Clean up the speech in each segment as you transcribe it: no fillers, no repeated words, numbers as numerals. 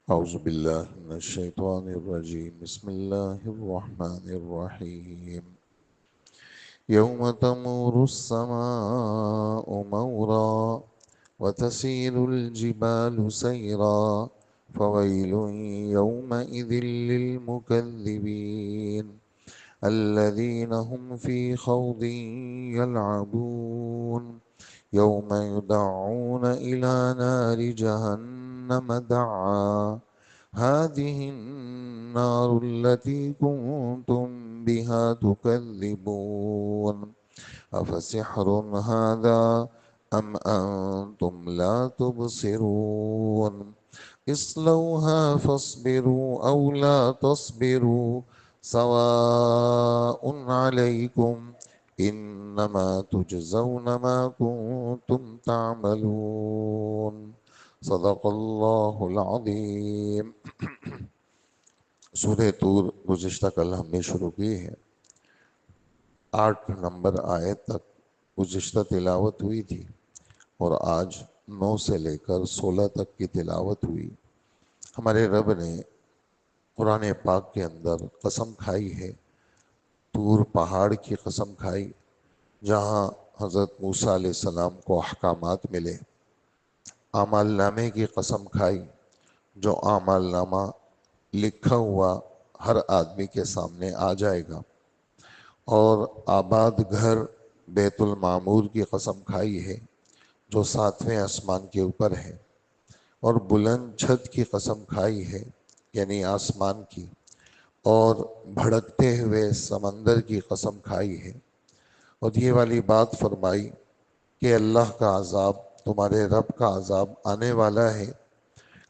أعوذ بالله من الشيطان الرجيم بسم الله الرحمن الرحيم يوم تمور السماء مورا وتسير الجبال سيرا فويل يومئذ للمكذبين الذين هم في خوض يلعبون يوم يدعون إلى نار جهنم دعا هذه النار التي كنتم بها تكذبون أفسحر هذا أم أنتم لا تبصرون اصلوها فاصبروا أو لا تصبروا سواء عليكم إنما تجزون ما كنتم تعملون صدق الله العظیم۔ سورہ طور گزشتہ کل ہم نے شروع کی ہے، 8 نمبر آیت تک گزشتہ تلاوت ہوئی تھی اور آج 9 سے لے کر 16 تک کی تلاوت ہوئی۔ ہمارے رب نے قرآن پاک کے اندر قسم کھائی ہے، طور پہاڑ کی قسم کھائی جہاں حضرت موسیٰ علیہ السلام کو احکامات ملے، اعمال نامے کی قسم کھائی جو اعمال نامہ لکھا ہوا ہر آدمی کے سامنے آ جائے گا، اور آباد گھر بیت المعمور کی قسم کھائی ہے جو 7ویں آسمان کے اوپر ہے، اور بلند چھت کی قسم کھائی ہے یعنی آسمان کی، اور بھڑکتے ہوئے سمندر کی قسم کھائی ہے، اور یہ والی بات فرمائی کہ اللہ کا عذاب، تمہارے رب کا عذاب آنے والا ہے،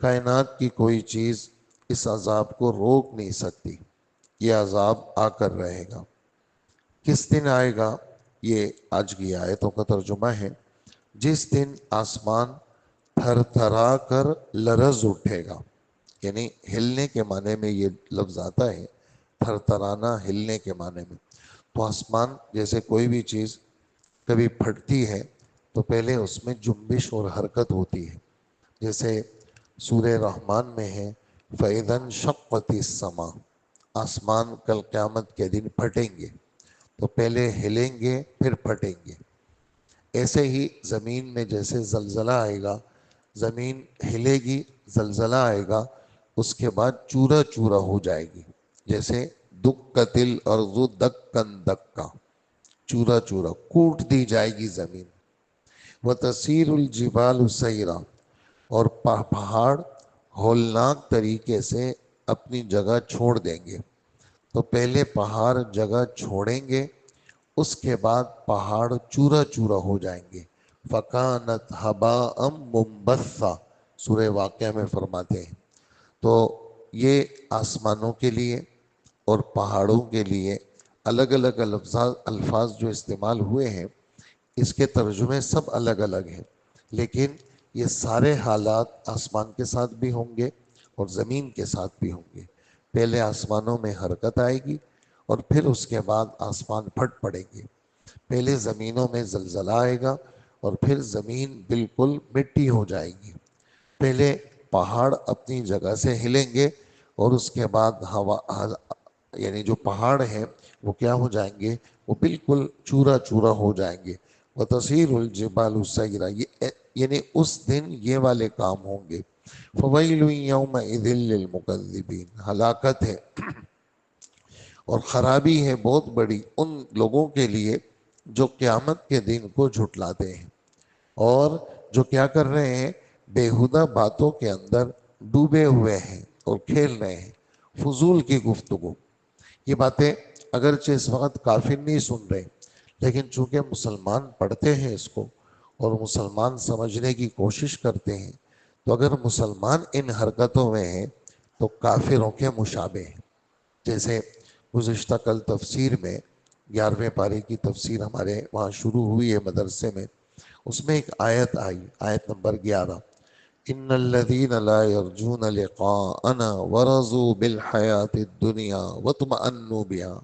کائنات کی کوئی چیز اس عذاب کو روک نہیں سکتی، یہ عذاب آ کر رہے گا۔ کس دن آئے گا؟ یہ آج کی آیتوں کا ترجمہ ہے۔ جس دن آسمان تھر تھرا کر لرز اٹھے گا، یعنی ہلنے کے معنی میں یہ لفظ آتا ہے، تھر تھرانا ہلنے کے معنی میں۔ تو آسمان جیسے کوئی بھی چیز کبھی پھٹتی ہے تو پہلے اس میں جنبش اور حرکت ہوتی ہے، جیسے سورہ رحمان میں ہے فَإِذَا انشَقَّتِ السَّمَاءُ، آسمان کل قیامت کے دن پھٹیں گے، تو پہلے ہلیں گے پھر پھٹیں گے۔ ایسے ہی زمین میں جیسے زلزلہ آئے گا، زمین ہلے گی، زلزلہ آئے گا، اس کے بعد چورا چورا ہو جائے گی، جیسے دکت الارض دکن دکا، چورا چورا کوٹ دی جائے گی زمین۔ وَتَسِيرُ الْجِبَالُ سَيْرًا، اور پہاڑ ہولناک طریقے سے اپنی جگہ چھوڑ دیں گے۔ تو پہلے پہاڑ جگہ چھوڑیں گے، اس کے بعد پہاڑ چورا چورا ہو جائیں گے۔ فَكَانَتْ هَبَاءً مُنبَثًّا، سورہ واقعہ میں فرماتے ہیں۔ تو یہ آسمانوں کے لیے اور پہاڑوں کے لیے الگ الگ الفاظ جو استعمال ہوئے ہیں، اس کے ترجمے سب الگ الگ ہیں، لیکن یہ سارے حالات آسمان کے ساتھ بھی ہوں گے اور زمین کے ساتھ بھی ہوں گے۔ پہلے آسمانوں میں حرکت آئے گی اور پھر اس کے بعد آسمان پھٹ پڑیں گے۔ پہلے زمینوں میں زلزلہ آئے گا اور پھر زمین بالکل مٹی ہو جائے گی۔ پہلے پہاڑ اپنی جگہ سے ہلیں گے اور اس کے بعد ہوا، یعنی جو پہاڑ ہیں وہ کیا ہو جائیں گے؟ وہ بالکل چورا چورا ہو جائیں گے۔ وَتَسِيرُ الْجِبَالُ سَيْرًا، یعنی اس دن یہ والے کام ہوں گے۔ فَوَيْلٌ يَوْمَئِذٍ لِّلْمُكَذِّبِينَ، ہلاکت ہے اور خرابی ہے بہت بڑی ان لوگوں کے لیے جو قیامت کے دن کو جھٹلاتے ہیں اور جو کیا کر رہے ہیں؟ بیہودہ باتوں کے اندر ڈوبے ہوئے ہیں اور کھیل رہے ہیں، فضول کی گفتگو۔ یہ باتیں اگرچہ اس وقت کافر نہیں سن رہے، لیکن چونکہ مسلمان پڑھتے ہیں اس کو اور مسلمان سمجھنے کی کوشش کرتے ہیں، تو اگر مسلمان ان حرکتوں میں ہیں تو کافروں کے مشابہ ہیں۔ جیسے گزشتہ کل تفسیر میں 11ویں پارے کی تفسیر ہمارے وہاں شروع ہوئی ہے مدرسے میں، اس میں ایک آیت آئی، آیت نمبر 11، ان الذين لا يرجون لقاءنا ورضوا بالحياة الدنيا واطمأنوا بها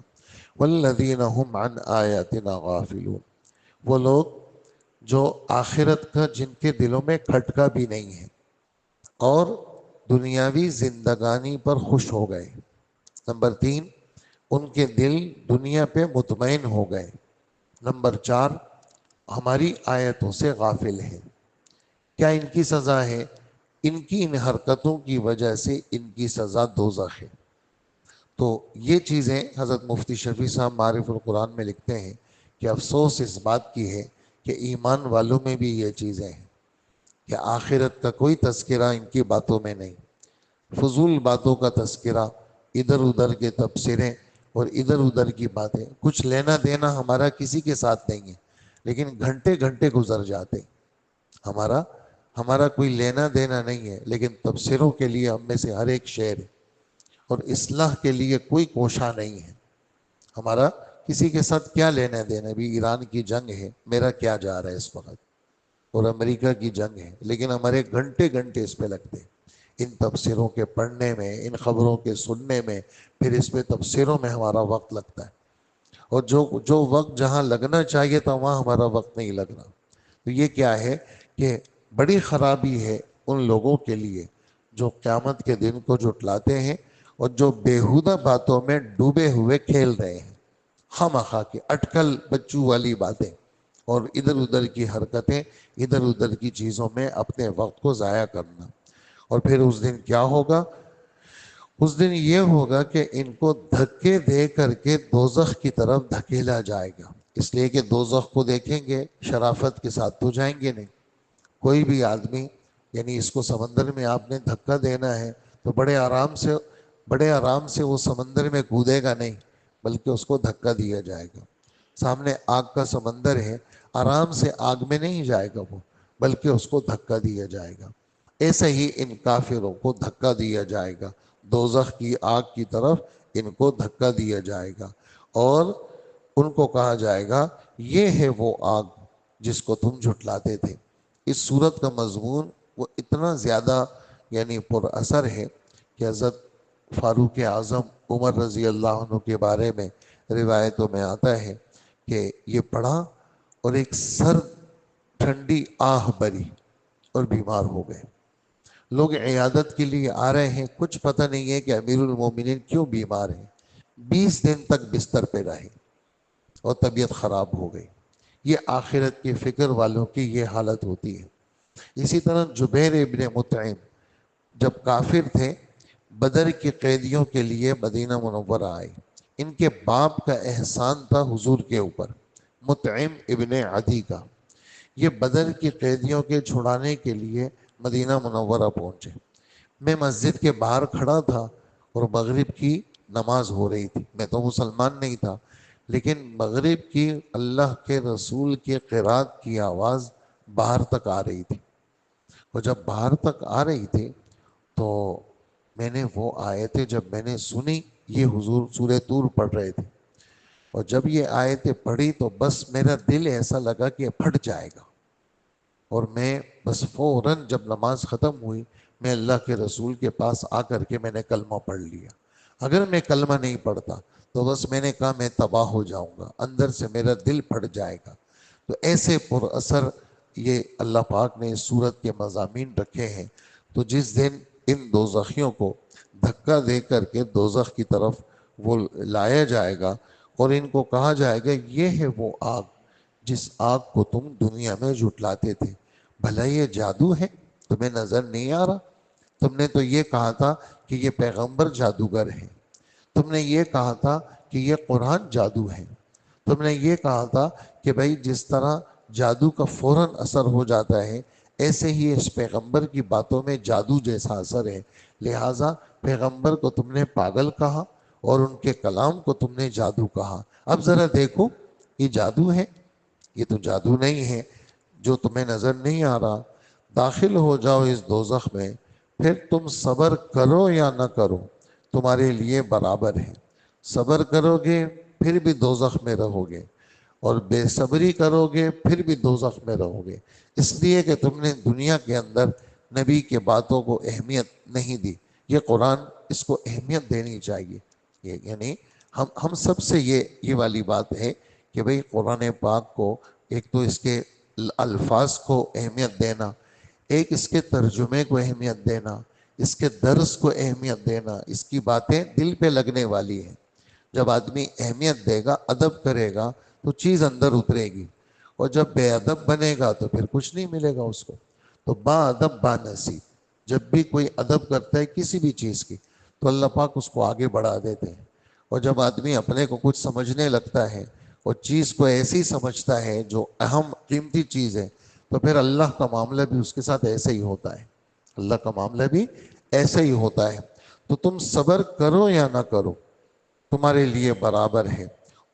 والذين هم عن آياتنا غافلون، وہ لوگ جو آخرت کا جن کے دلوں میں کھٹکا بھی نہیں ہے اور دنیاوی زندگانی پر خوش ہو گئے۔ نمبر 3، ان کے دل دنیا پہ مطمئن ہو گئے۔ نمبر 4، ہماری آیتوں سے غافل ہیں۔ کیا ان کی سزا ہے؟ ان کی ان حرکتوں کی وجہ سے ان کی سزا دوزخ ہے۔ تو یہ چیزیں حضرت مفتی شفیع صاحب معارف القرآن میں لکھتے ہیں کہ افسوس اس بات کی ہے کہ ایمان والوں میں بھی یہ چیزیں ہیں کہ آخرت کا کوئی تذکرہ ان کی باتوں میں نہیں، فضول باتوں کا تذکرہ، ادھر ادھر کے تبصرے اور ادھر ادھر کی باتیں، کچھ لینا دینا ہمارا کسی کے ساتھ نہیں ہے، لیکن گھنٹے گھنٹے گزر جاتے، ہمارا کوئی لینا دینا نہیں ہے، لیکن تبصروں کے لیے ہم میں سے ہر ایک شعر ہے، اور اصلاح کے لیے کوئی کوشاں نہیں ہے۔ ہمارا کسی کے ساتھ کیا لینا دینا؟ بھی ایران کی جنگ ہے، میرا کیا جا رہا ہے اس وقت، اور امریکہ کی جنگ ہے، لیکن ہمارے گھنٹے گھنٹے اس پہ لگتے ہیں، ان تبصروں کے پڑھنے میں، ان خبروں کے سننے میں، پھر اس پہ تبصروں میں ہمارا وقت لگتا ہے، اور جو وقت جہاں لگنا چاہیے تھا وہاں ہمارا وقت نہیں لگ رہا۔ تو یہ کیا ہے کہ بڑی خرابی ہے ان لوگوں کے لیے جو قیامت کے دن کو جھٹلاتے ہیں اور جو بیہودہ باتوں میں ڈوبے ہوئے کھیل رہے ہیں، خواہ کے اٹکل بچوں والی باتیں اور ادھر ادھر کی حرکتیں، ادھر ادھر کی چیزوں میں اپنے وقت کو ضائع کرنا۔ اور پھر اس دن کیا ہوگا؟ اس دن یہ ہوگا کہ ان کو دھکے دے کر کے دوزخ کی طرف دھکیلا جائے گا، اس لیے کہ دوزخ کو دیکھیں گے شرافت کے ساتھ تو جائیں گے نہیں۔ کوئی بھی آدمی، یعنی اس کو سمندر میں آپ نے دھکا دینا ہے تو بڑے آرام سے وہ سمندر میں کودے گا نہیں، بلکہ اس کو دھکا دیا جائے گا۔ سامنے آگ کا سمندر ہے، آرام سے آگ میں نہیں جائے گا وہ، بلکہ اس کو دھکا دیا جائے گا۔ ایسے ہی ان کافروں کو دھکا دیا جائے گا، دوزخ کی آگ کی طرف ان کو دھکا دیا جائے گا، اور ان کو کہا جائے گا یہ ہے وہ آگ جس کو تم جھٹلاتے تھے۔ اس صورت کا مضمون وہ اتنا زیادہ یعنی پر اثر ہے کہ حضرت فاروق اعظم عمر رضی اللہ عنہ کے بارے میں روایتوں میں آتا ہے کہ یہ پڑھا اور ایک سرد ٹھنڈی آہ بری اور بیمار ہو گئے۔ لوگ عیادت کے لیے آ رہے ہیں، کچھ پتہ نہیں ہے کہ امیر المومنین کیوں بیمار ہیں، 20 دن تک بستر پہ رہے اور طبیعت خراب ہو گئی۔ یہ آخرت کی فکر والوں کی یہ حالت ہوتی ہے۔ اسی طرح جبیر ابن مطعم جب کافر تھے، بدر کی قیدیوں کے لیے مدینہ منورہ آئے، ان کے باپ کا احسان تھا حضور کے اوپر، مطعم ابن عدی کا۔ یہ بدر کی قیدیوں کے چھڑانے کے لیے مدینہ منورہ پہنچے۔ میں مسجد کے باہر کھڑا تھا اور مغرب کی نماز ہو رہی تھی، میں تو مسلمان نہیں تھا، لیکن مغرب کی اللہ کے رسول کے قرات کی آواز باہر تک آ رہی تھی، اور جب باہر تک آ رہی تھی تو میں نے وہ آیتیں جب میں نے سنی، یہ حضور سورہ طور پڑھ رہے تھے، اور جب یہ آیتیں پڑھی تو بس میرا دل ایسا لگا کہ پھٹ جائے گا، اور میں بس فوراً جب نماز ختم ہوئی میں اللہ کے رسول کے پاس آ کر کے میں نے کلمہ پڑھ لیا۔ اگر میں کلمہ نہیں پڑھتا تو بس میں نے کہا میں تباہ ہو جاؤں گا، اندر سے میرا دل پھٹ جائے گا۔ تو ایسے پر اثر یہ اللہ پاک نے اس صورت کے مضامین رکھے ہیں۔ تو جس دن ان دوزخیوں کو دھکا دے کر کے دوزخ کی طرف وہ لایا جائے گا اور ان کو کہا جائے گا یہ ہے وہ آگ جس آگ کو تم دنیا میں جھٹلاتے تھے، بھلا یہ جادو ہے، تمہیں نظر نہیں آ رہا؟ تم نے تو یہ کہا تھا کہ یہ پیغمبر جادوگر ہے، تم نے یہ کہا تھا کہ یہ قرآن جادو ہے، تم نے یہ کہا تھا کہ بھائی جس طرح جادو کا فوراً اثر ہو جاتا ہے ایسے ہی اس پیغمبر کی باتوں میں جادو جیسا اثر ہے، لہٰذا پیغمبر کو تم نے پاگل کہا اور ان کے کلام کو تم نے جادو کہا۔ اب ذرا دیکھو یہ جادو ہے، یہ تو جادو نہیں ہے جو تمہیں نظر نہیں آ رہا۔ داخل ہو جاؤ اس دوزخ میں، پھر تم صبر کرو یا نہ کرو تمہارے لیے برابر ہے۔ صبر کرو گے پھر بھی دوزخ میں رہو گے، اور بے صبری کرو گے پھر بھی دوزخ میں رہو گے، اس لیے کہ تم نے دنیا کے اندر نبی کے باتوں کو اہمیت نہیں دی۔ یہ قرآن اس کو اہمیت دینی چاہیے، یعنی ہم سب سے یہ والی بات ہے کہ بھئی قرآن پاک کو ایک تو اس کے الفاظ کو اہمیت دینا، ایک اس کے ترجمے کو اہمیت دینا، اس کے درس کو اہمیت دینا، اس کی باتیں دل پہ لگنے والی ہیں۔ جب آدمی اہمیت دے گا، ادب کرے گا، تو چیز اندر اترے گی، اور جب بے ادب بنے گا تو پھر کچھ نہیں ملے گا اس کو۔ تو با ادب با نصیب، جب بھی کوئی ادب کرتا ہے کسی بھی چیز کی تو اللہ پاک اس کو آگے بڑھا دیتے ہیں۔ اور جب آدمی اپنے کو کچھ سمجھنے لگتا ہے اور چیز کو ایسی سمجھتا ہے جو اہم قیمتی چیز ہے، تو پھر اللہ کا معاملہ بھی اس کے ساتھ ایسے ہی ہوتا ہے، اللہ کا معاملہ بھی ایسے ہی ہوتا ہے۔ تو تم صبر کرو یا نہ کرو، تمہارے لیے برابر ہے،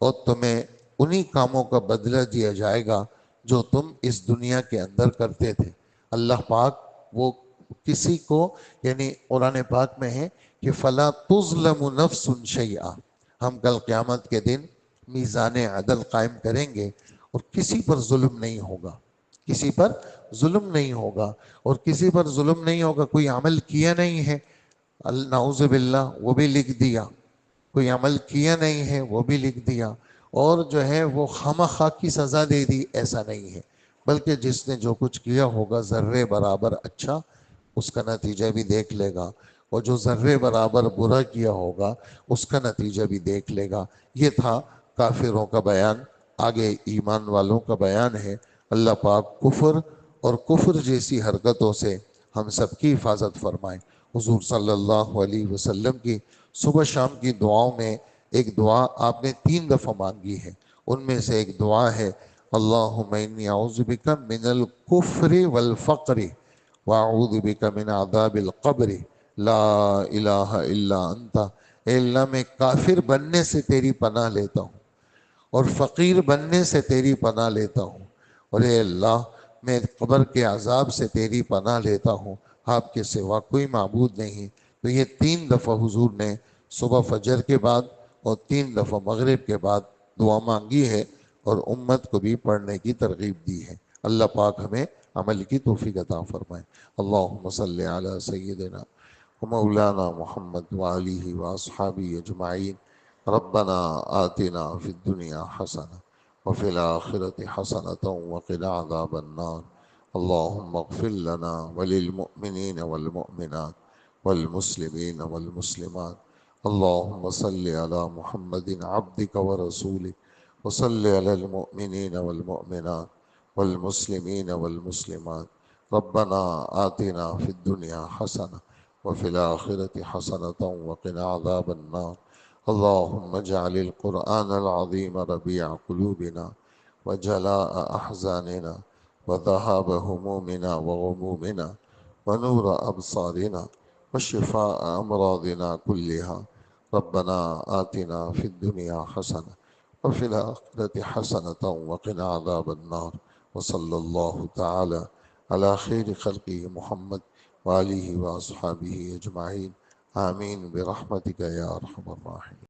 اور تمہیں انہی کاموں کا بدلہ دیا جائے گا جو تم اس دنیا کے اندر کرتے تھے۔ اللہ پاک وہ کسی کو، یعنی قرآن پاک میں ہے کہ فَلَا تُظْلَمُ نَفْسٌ شَيْئًا، ہم کل قیامت کے دن میزان عدل قائم کریں گے اور کسی پر ظلم نہیں ہوگا، کسی پر ظلم نہیں ہوگا، اور کسی پر ظلم نہیں ہوگا۔ کوئی عمل کیا نہیں ہے، نعوذ باللہ، وہ بھی لکھ دیا، کوئی عمل کیا نہیں ہے وہ بھی لکھ دیا، اور جو ہے وہ خواہ کی سزا دے دی، ایسا نہیں ہے، بلکہ جس نے جو کچھ کیا ہوگا ذرے برابر اچھا، اس کا نتیجہ بھی دیکھ لے گا، اور جو ذرے برابر برا کیا ہوگا اس کا نتیجہ بھی دیکھ لے گا۔ یہ تھا کافروں کا بیان، آگے ایمان والوں کا بیان ہے۔ اللہ پاک کفر اور کفر جیسی حرکتوں سے ہم سب کی حفاظت فرمائے۔ حضور صلی اللہ علیہ وسلم کی صبح شام کی دعاؤں میں ایک دعا آپ نے 3 دفعہ مانگی ہے، ان میں سے ایک دعا ہے اللہم انی اعوذ بک من الکفر والفقر واعوذ بک من عذاب القبر لا الہ الا انت۔ اے اللہ، میں کافر بننے سے تیری پناہ لیتا ہوں، اور فقیر بننے سے تیری پناہ لیتا ہوں، اور اے اللہ میں قبر کے عذاب سے تیری پناہ لیتا ہوں، آپ کے سوا کوئی معبود نہیں۔ تو یہ 3 دفعہ حضور نے صبح فجر کے بعد اور 3 دفعہ مغرب کے بعد دعا مانگی ہے، اور امت کو بھی پڑھنے کی ترغیب دی ہے۔ اللہ پاک ہمیں عمل کی توفیق عطا فرمائے۔ اللہم صلی علی سیدنا ومولانا محمد وآلہ واصحابہ اجمعین۔ ربنا آتنا فی الدنیا حسنہ وفی الآخرۃ حسنۃ وقنا عذاب النار۔ اللہم اغفر لنا وللمؤمنین والمؤمنات والمسلمین والمسلمات۔ اللہم صلی علی محمد عبدک ورسولک وصلی علی المؤمنین والمؤمنات والمسلمین والمسلمات۔ ربنا آتنا فی الدنیا حسنہ وفی الآخرۃ حسنۃ وقنا عذاب النار۔ اللہم اجعل القرآن العظیم ربیع قلوبنا وجلاء احزاننا وذهاب همومنا وغمومنا ونور ابصارنا وشفاء امراضنا كلها۔ ربنا آتنا في الدنيا حسنة وفي الآخرة حسنة وقنا عذاب النار۔ وصلى الله تعالى على خير خلقه محمد وآله وأصحابه أجمعين، آمين برحمتك يا أرحم الراحمين۔